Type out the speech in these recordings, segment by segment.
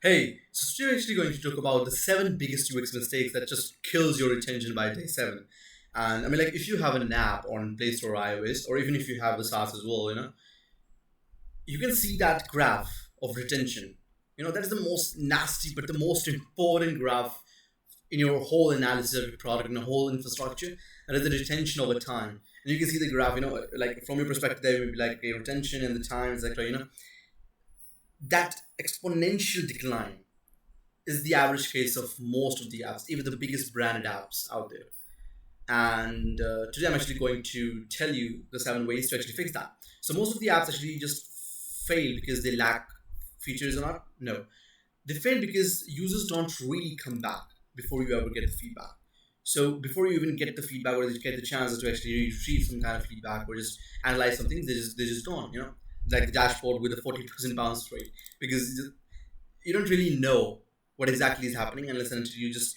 Hey, so today we're actually going to talk about the seven biggest UX mistakes that just kills your retention by day seven. And I mean, like, if you have an app on Play Store or iOS, or even if you have the SaaS as well, you can see that graph of retention. That is the most nasty, but the most important graph in your whole analysis of your product and the whole infrastructure. That is the retention over time. And you can see the graph, like from your perspective, there will be like a retention and the time, etc. That exponential decline is the average case of most of the apps, even the biggest branded apps out there. And today I'm actually going to tell you the seven ways to actually fix that. So most of the apps actually just fail because they lack features or not. No, they fail because users don't really come back before you ever get the feedback. So before you even get the feedback or you get the chance to actually retrieve some kind of feedback or just analyze something, they just gone. Like the dashboard with a 40% bounce rate because you don't really know what exactly is happening unless and until you just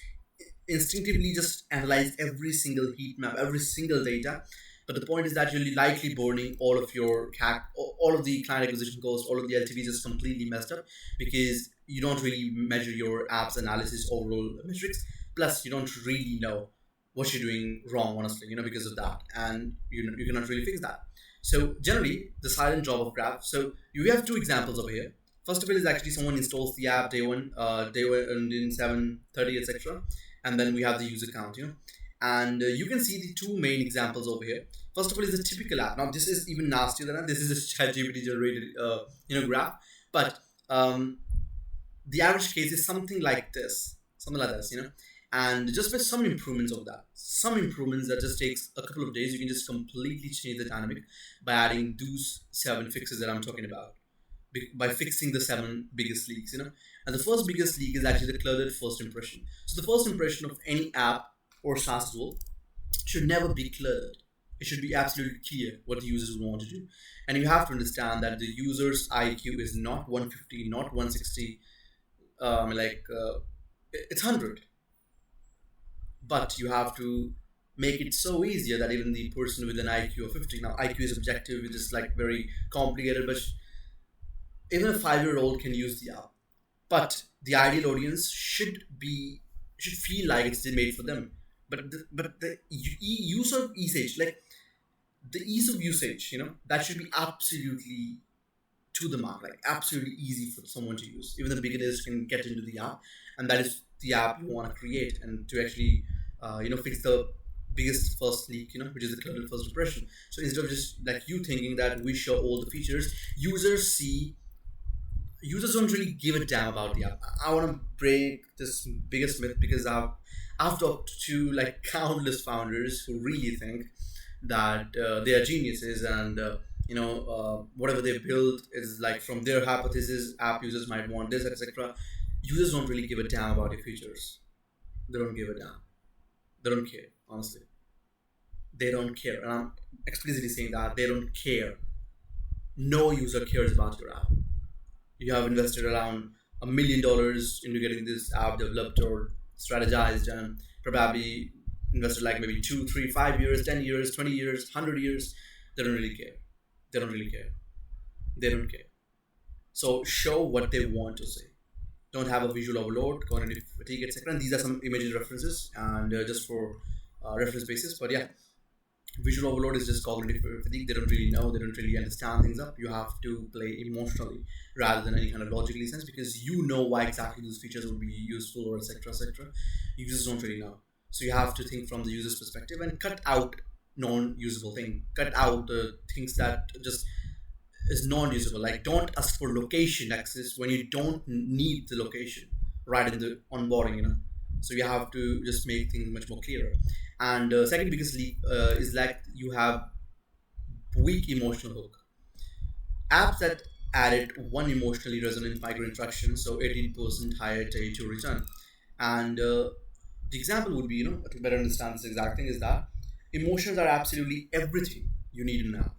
instinctively just analyze every single heat map, every single data. But the point is that you're likely burning all of your CAC, all of the client acquisition costs, all of the LTVs just completely messed up because you don't really measure your app's analysis overall metrics. Plus, you don't really know what you're doing wrong, honestly, because of that. And you cannot really fix that. So generally, the silent job of Graph. So you have two examples over here. First of all is actually someone installs the app day one and in 7:30, etc. And then we have the user count, and you can see the two main examples over here. First of all is the typical app. Now this is even nastier than that. This is a ChatGPT generated graph, but the average case is something like this, and just with some improvements of that, some improvements that just takes a couple of days, you can just completely change the dynamic by adding those seven fixes that I'm talking about by fixing the seven biggest leaks. And the first biggest leak is actually the cluttered first impression. So the first impression of any app or SaaS tool should never be cluttered. It should be absolutely clear what the users want to do. And you have to understand that the user's IQ is not 150, not 160, it's 100. But you have to make it so easier that even the person with an IQ of 50, now IQ is objective, it is like very complicated, but even a 5-year-old can use the app. But the ideal audience should feel like it's made for them. But the use of usage, like the ease of usage, that should be absolutely to the mark, like absolutely easy for someone to use. Even the beginners can get into the app, and that is the app you want to create and to actually, fix the biggest first leak, which is the cluttered first impression. So instead of just like you thinking that we show all the features, users don't really give a damn about the app. I want to break this biggest myth because I've talked to like countless founders who really think that they are geniuses and whatever they build is like from their hypothesis. App users might want this, etc. Users don't really give a damn about your features. They don't give a damn. They don't care. Honestly, they don't care, and I'm explicitly saying that they don't care. No user cares about your app. You have invested around $1 million into getting this app developed or strategized, and probably invested like maybe 2, 3, 5 years, 10 years, 20 years, 100 years. They don't really care. They don't really care. They don't care. So show what they want to say. Don't have a visual overload, cognitive fatigue, etc. And these are some images references, and just for reference basis. But yeah, visual overload is just cognitive fatigue. They don't really know, they don't really understand things up. You have to play emotionally rather than any kind of logically sense because you know why exactly those features would be useful or etc etc. Users don't really know. So you have to think from the user's perspective and cut out non-usable thing. Cut out the things that just is non-usable. Like don't ask for location access when you don't need the location right in the onboarding. So you have to just make things much more clearer. And second biggest leak is like you have weak emotional hook. Apps that added one emotionally resonant micro interaction, so 18% higher to return. And the example would be, to better understand this exact thing is that emotions are absolutely everything you need in an app,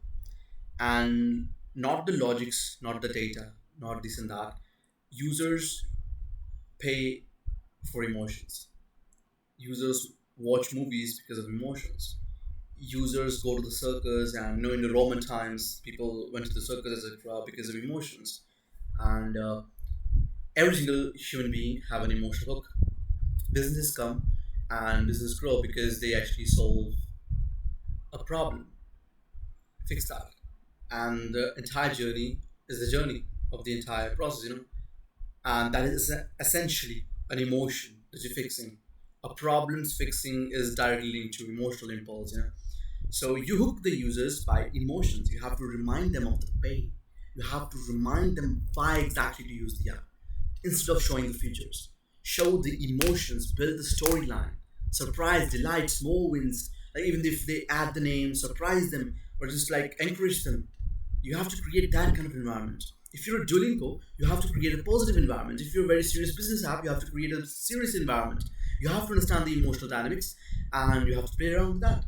and not the logics, not the data, not this and that. Users pay for emotions. Users watch movies because of emotions. Users go to the circus, and in the Roman times, people went to the circus, etc., because of emotions. And Every single human being have an emotional hook. Businesses come and businesses grow because they actually solve a problem, fix that, and the entire journey is the journey of the entire process, and that is essentially an emotion that you're fixing. A problem's fixing is directly linked to emotional impulse. So you hook the users by emotions. You have to remind them of the pain. You have to remind them why exactly to use the app instead of showing the features. Show the emotions, build the storyline, surprise, delight, small wins. Like even if they add the name, surprise them or just like encourage them. You have to create that kind of environment. If you're a Duolingo, you have to create a positive environment. If you're a very serious business app, you have to create a serious environment. You have to understand the emotional dynamics, and you have to play around with that.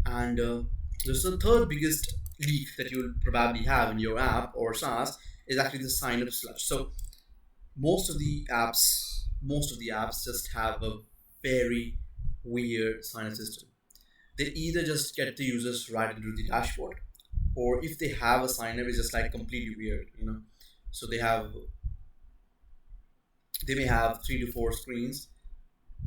And there's the third biggest leak that you'll probably have in your app or SaaS is actually the sign up sludge. So most of the apps just have a very weird sign up system. They either just get the users right into the dashboard, or if they have a sign up, it's just like completely weird. So they may have 3 to 4 screens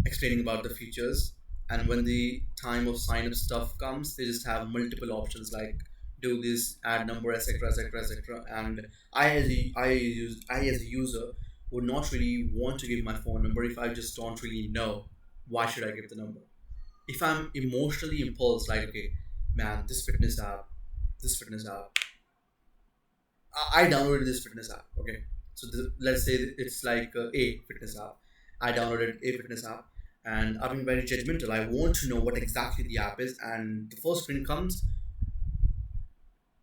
explaining about the features, and when the time of sign up stuff comes, they just have multiple options like do this, add number, etc., etc., etc. And I as a user would not really want to give my phone number if I just don't really know why should I give the number. If I'm emotionally impulsed, like, okay, man, this fitness app, I downloaded this fitness app. Okay, so let's say it's like a fitness app. I downloaded a fitness app, and I've been very judgmental. I want to know what exactly the app is, and the first screen comes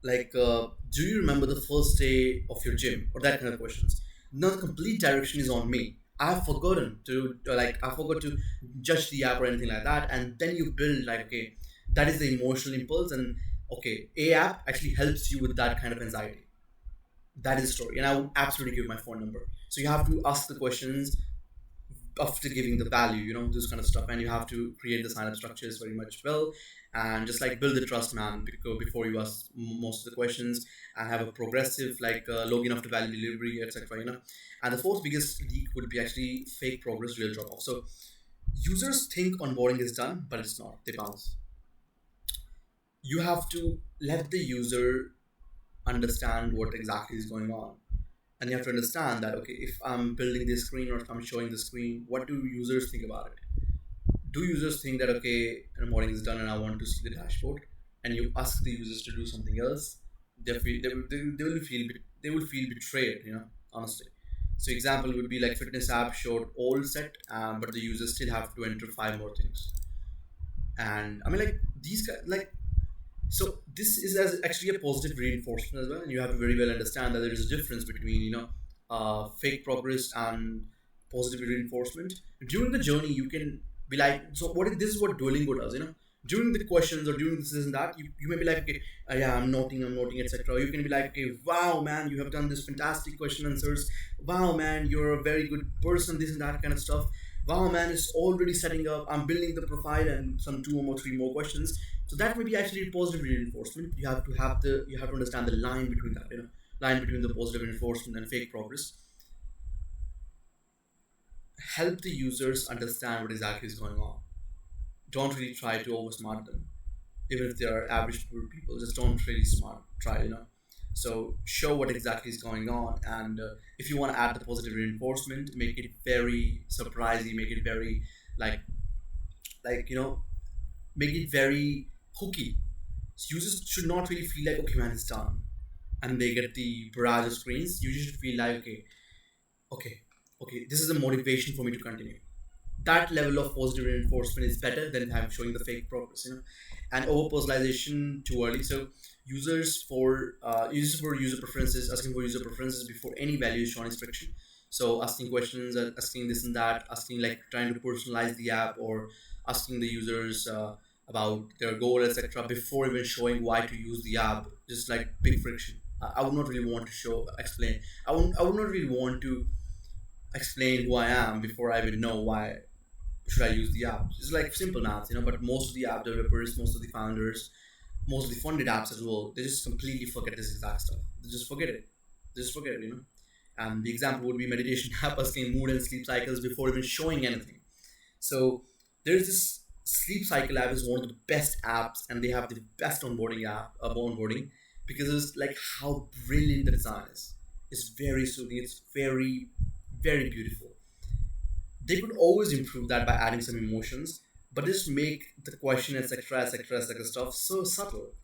like, do you remember the first day of your gym, or that kind of questions. Now the complete direction is on me. I've forgotten to I forgot to judge the app or anything like that, and then you build like, okay, that is the emotional impulse, and okay, a app actually helps you with that kind of anxiety. That is the story, and I would absolutely give my phone number. So you have to ask the questions after giving the value, this kind of stuff, and you have to create the sign up structures very much well, and just like build the trust, man, before you ask most of the questions, and have a progressive like login after value delivery, etc. And the fourth biggest leak would be actually fake progress, real drop off. So users think onboarding is done, but it's not. They bounce. You have to let the user understand what exactly is going on, and you have to understand that, okay, if I'm building this screen or if I'm showing the screen, what do users think about it? Do users think that, okay, onboarding is done and I want to see the dashboard, and you ask the users to do something else, they will feel betrayed, honestly. So example would be like fitness app showed all set, but the users still have to enter five more things. And I mean, like, so this is as actually a positive reinforcement as well, and you have to very well understand that there is a difference between fake progress and positive reinforcement. During the journey, you can be like, so what is this? Is what Duolingo does, During the questions or during this and that, you may be like, okay, yeah, I'm noting, etc. You can be like, okay, wow, man, you have done this fantastic question answers. Wow, man, you're a very good person. This and that kind of stuff. Wow, man, it's already setting up. I'm building the profile and some two or more, three more questions. So that may be actually positive reinforcement. You have to understand the line between that, line between the positive reinforcement and fake progress. Help the users understand what exactly is going on. Don't really try to oversmart them. Even if they are average people, just don't really smart try. So show what exactly is going on, and if you want to add the positive reinforcement, make it very surprising, make it very like like you know make it very hooky. So users should not really feel like, okay, man, it's done, and they get the barrage of screens. You should feel like, okay, okay, okay, this is a motivation for me to continue. That level of positive reinforcement is better than showing the fake progress, and over personalization too early. So users for user preferences, asking for user preferences before any value is shown is friction. So asking questions, asking this and that, asking like trying to personalize the app, or asking the users about their goal, etc., before even showing why to use the app, just like big friction. I would not really want to explain. I would not really want to explain who I am before I even know why should I use the app. It's like simple math, but most of the app developers, most of the founders, most of the funded apps as well, they just completely forget this exact stuff. They just forget it. They just forget it. And the example would be meditation app asking mood and sleep cycles before even showing anything. So there's this sleep cycle app is one of the best apps, and they have the best onboarding app onboarding, because it's like how brilliant the design is. It's very soothing. It's very beautiful. They could always improve that by adding some emotions, but just make the question, etc stuff so subtle.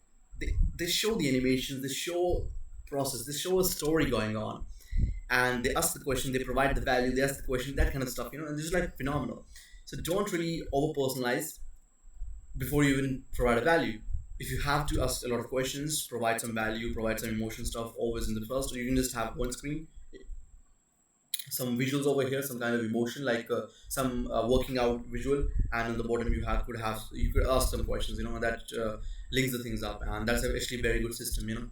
They show the animations, they show process, they show a story going on, and they ask the question, they provide the value, they ask the question, that kind of stuff, and this is like phenomenal. So don't really over personalize before you even provide a value. If you have to ask a lot of questions, provide some value, provide some emotion stuff always in the first, or you can just have one screen, some visuals over here, some kind of emotion, like some working out visual, and on the bottom you could ask some questions, that links the things up, and that's actually a very good system,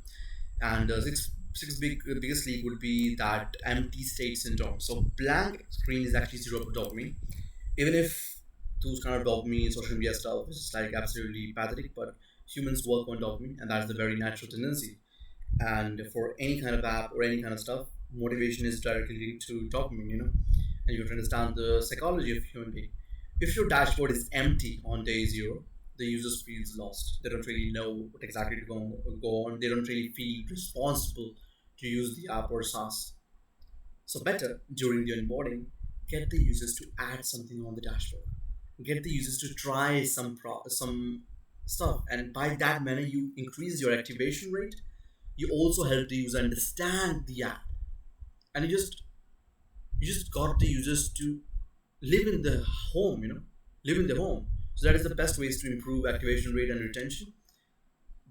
And biggest leak would be that empty state syndrome. So blank screen is actually zero for dopamine, even if those kind of dopamine social media stuff is like absolutely pathetic, but humans work on dopamine, and that's the very natural tendency. And for any kind of app or any kind of stuff, motivation is directly linked to dopamine, and you have to understand the psychology of human being. If your dashboard is empty on day zero, the users feels lost. They don't really know what exactly to go on. They don't really feel responsible to use the app or SaaS. So better during the onboarding, get the users to add something on the dashboard. Get the users to try some stuff, and by that manner, you increase your activation rate. You also help the user understand the app, and you just got the users to live in the home, live in the home. So that is the best ways to improve activation rate and retention,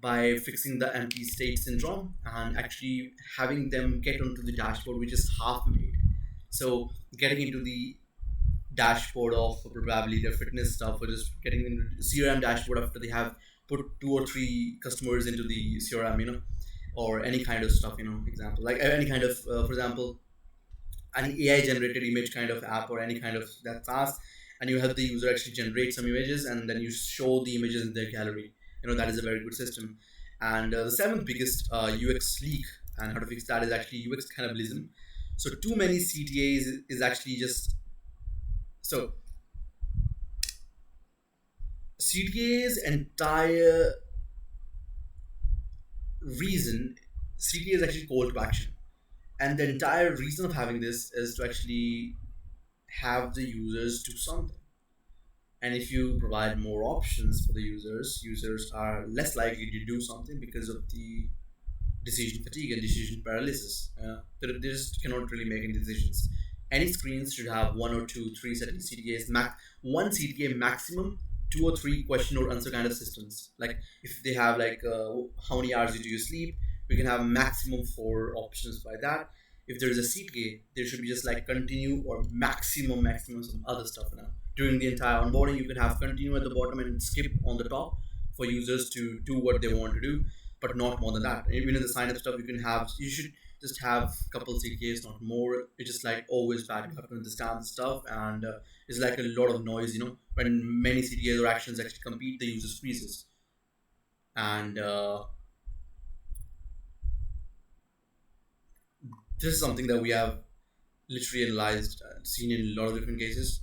by fixing the empty state syndrome and actually having them get onto the dashboard, which is half made. So getting into the dashboard of probably their fitness stuff, or just getting into CRM dashboard after they have put two or three customers into the CRM, or any kind of stuff, example, like any kind of, for example, an AI generated image kind of app, or any kind of that task, and you help the user actually generate some images, and then you show the images in their gallery. That is a very good system. And the seventh biggest UX leak and how to fix that is actually UX cannibalism. So too many CTAs is actually just so CTA's entire reason. CTA is actually call to action, and the entire reason of having this is to actually have the users do something. And if you provide more options for the users are less likely to do something because of the decision fatigue and decision paralysis. They just cannot really make any decisions. Any screens should have one or two, three certain CTAs, one CTA maximum, two or three question or answer kind of systems. Like if they have like how many hours do you sleep, we can have maximum four options by that. If there is a CTA, there should be just like continue or maximum some other stuff now. During the entire onboarding, you can have continue at the bottom and skip on the top for users to do what they want to do, but not more than that. Even in the sign up stuff, you should just have a couple CKs, not more. It's just like always bad. You have to understand the stuff, and it's like a lot of noise. When many CTAs or actions actually compete, the users freezes, and this is something that we have literally analyzed, seen in a lot of different cases.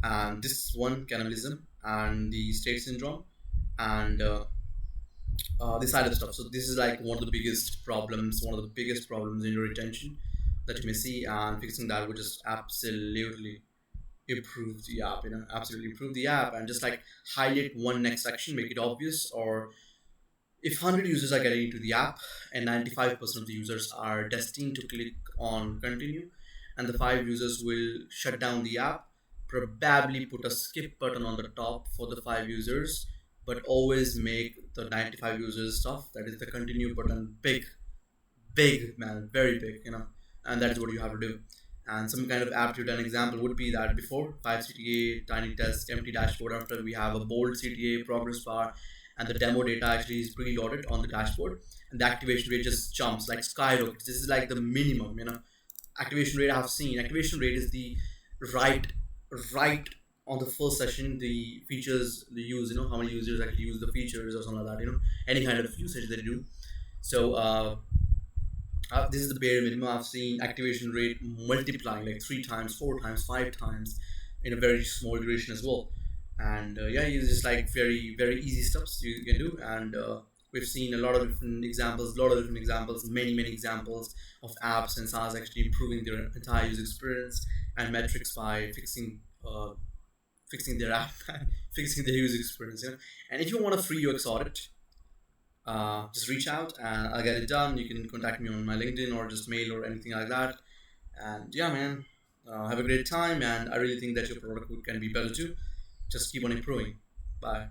And this one, cannibalism and the state syndrome, and this side of stuff. So this is like one of the biggest problems in your retention that you may see, and fixing that would just absolutely improve the app. Absolutely improve the app, and just like highlight one next section, make it obvious. Or if 100 users are getting into the app and 95% of the users are destined to click on continue, and the 5 users will shut down the app, probably put a skip button on the top for the 5 users, but always make the 95 users stuff, that is the continue button, big man, very big, and that is what you have to do. And some kind of aptitude, an example would be that before 5 CTA, tiny test, empty dashboard, after we have a bold CTA, progress bar, and the demo data actually is preloaded on the dashboard, and the activation rate just jumps like skyrockets. This is like the minimum, activation rate I have seen. Activation rate is the right right on the first session, the features they use, how many users actually use the features or something like that, any kind of usage they do. So This is the bare minimum. I've seen activation rate multiplying like three times, four times, five times in a very small duration as well. And yeah, it's just like very easy steps you can do. And we've seen a lot of different examples, many examples of apps and SaaS actually improving their entire user experience and metrics by fixing their app, fixing their user experience. And if you want a free UX audit, just reach out and I'll get it done. You can contact me on my LinkedIn or just mail or anything like that. And yeah, man, have a great time. And I really think that your product can be better too. Just keep on improving. Bye.